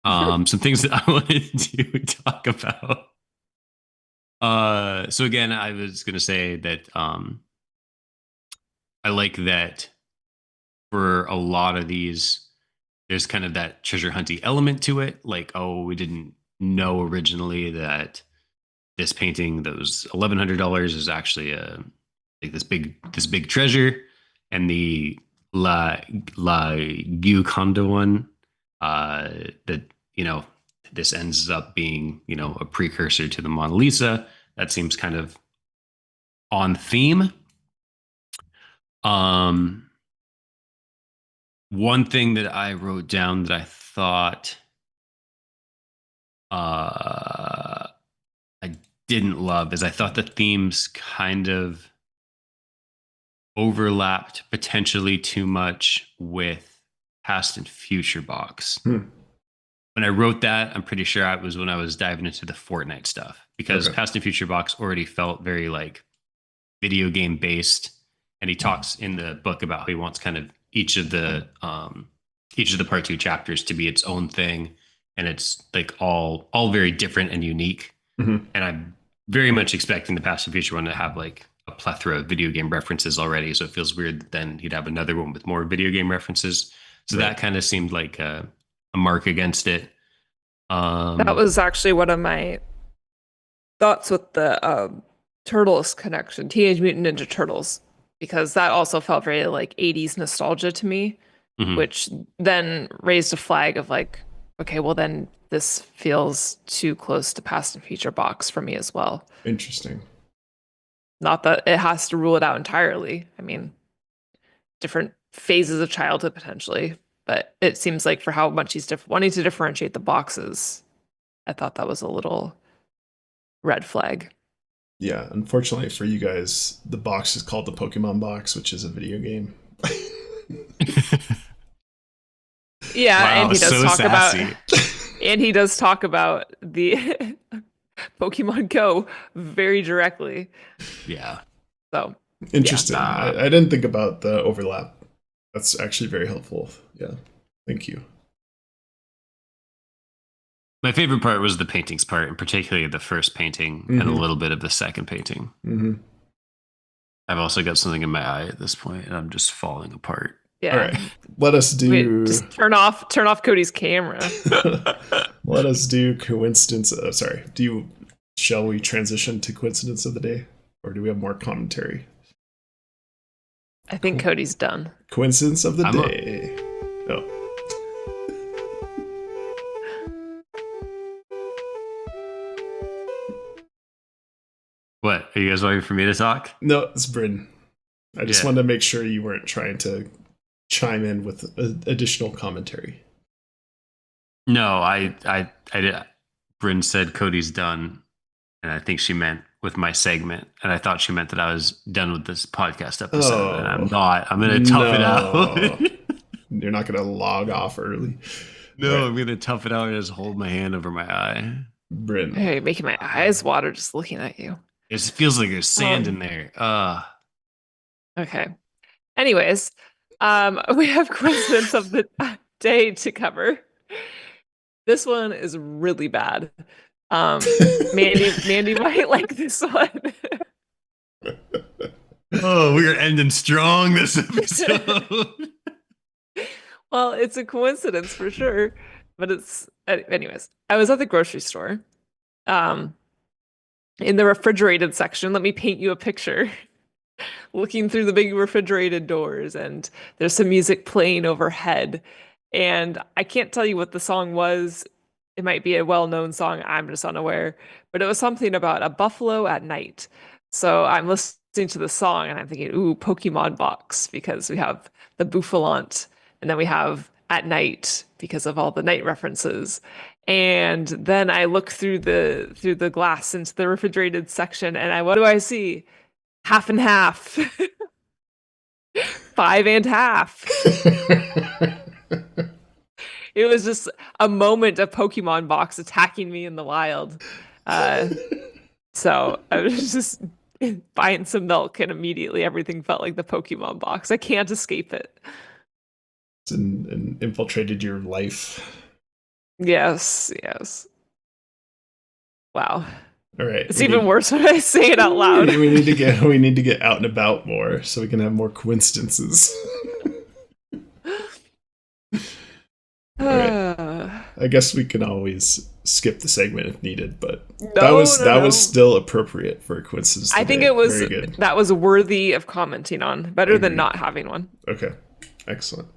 Some things that I wanted to talk about. So again, I was going to say that I like that for a lot of these, there's kind of that treasure hunting element to it. Like, oh, we didn't know originally that this painting that was $1,100 is actually like this big treasure, and the La Gioconda one that this ends up being a precursor to the Mona Lisa. That seems kind of on theme. One thing that I wrote down that I thought I didn't love is I thought the themes kind of overlapped potentially too much with Past and Future Box. When I wrote that, I'm pretty sure it was when I was diving into the Fortnite stuff, because Past and Future Box already felt very like video game based, and he talks in the book about how he wants kind of each of the part 2 chapters to be its own thing, and it's like all very different and unique. And I'm very much expecting the Past and Future one to have like a plethora of video game references already, so it feels weird that then he'd have another one with more video game references. So that kind of seemed like a mark against it. That was actually one of my thoughts with the Turtles connection, Teenage Mutant Ninja Turtles, because that also felt very like 80s nostalgia to me, which then raised a flag of like, okay, well then this feels too close to Past and Future Box for me as well. Interesting. Not that it has to rule it out entirely. I mean, different phases of childhood potentially, but it seems like for how much he's wanting to differentiate the boxes, I thought that was a little red flag. Yeah, unfortunately for you guys, the box is called the Pokemon box, which is a video game. Yeah, wow, and he does so talk sassy. about and he does talk about the Pokemon Go very directly. Yeah. So Interesting. Yeah. I didn't think about the overlap. That's actually very helpful. Yeah. Thank you. My favorite part was the paintings part, and particularly the first painting and a little bit of the second painting. I've also got something in my eye at this point, and I'm just falling apart. yeah. All right. Let us do. Just turn off Cody's camera. Let us do coincidence. Sorry. Shall we transition to coincidence of the day, or do we have more commentary? I think Cody's done. Coincidence of the day. Oh. What? Are you guys waiting for me to talk? No, it's Bryn. I just wanted to make sure you weren't trying to chime in with additional commentary. No, I did. Bryn said Cody's done, and I think she meant with my segment, and I thought she meant that I was done with this podcast episode, and I'm not. I'm going to tough it out. You're not going to log off early. No, right. I'm going to tough it out and just hold my hand over my eye. Bryn. Hey, making my eyes water just looking at you. It feels like there's sand in there. Okay. Anyways, we have coincidence of the day to cover. This one is really bad. Mandi might like this one. Oh, we're ending strong this episode. Well, it's a coincidence for sure, but anyways. I was at the grocery store. In the refrigerated section, let me paint you a picture. Looking through the big refrigerated doors, and there's some music playing overhead. And I can't tell you what the song was It might be a well-known song. I'm just unaware. But it was something about a buffalo at night. So I'm listening to the song and I'm thinking, ooh, Pokemon box, because we have the Bouffalant, and then we have at night because of all the night references. And then I look through the glass into the refrigerated section, and what do I see? Half and half. 5 and half. It was just a moment of Pokemon box attacking me in the wild. So I was just buying some milk, and immediately everything felt like the Pokemon box. I can't escape it. And infiltrated your life. Yes. Wow. All right. It's even worse when I say it out loud. We need to get out and about more so we can have more coincidences. All right. I guess we can always skip the segment if needed, but that was still appropriate for a coincidence. I think it was that was worthy of commenting on. Better than not having one. Okay. Excellent.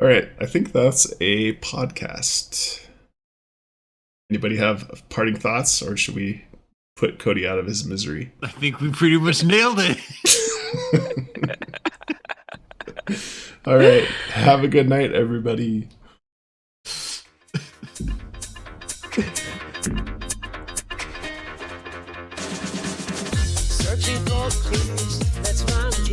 All right. I think that's a podcast. Anybody have parting thoughts, or should we put Cody out of his misery? I think we pretty much nailed it. All right. Have a good night, everybody. Searching for clues, let's find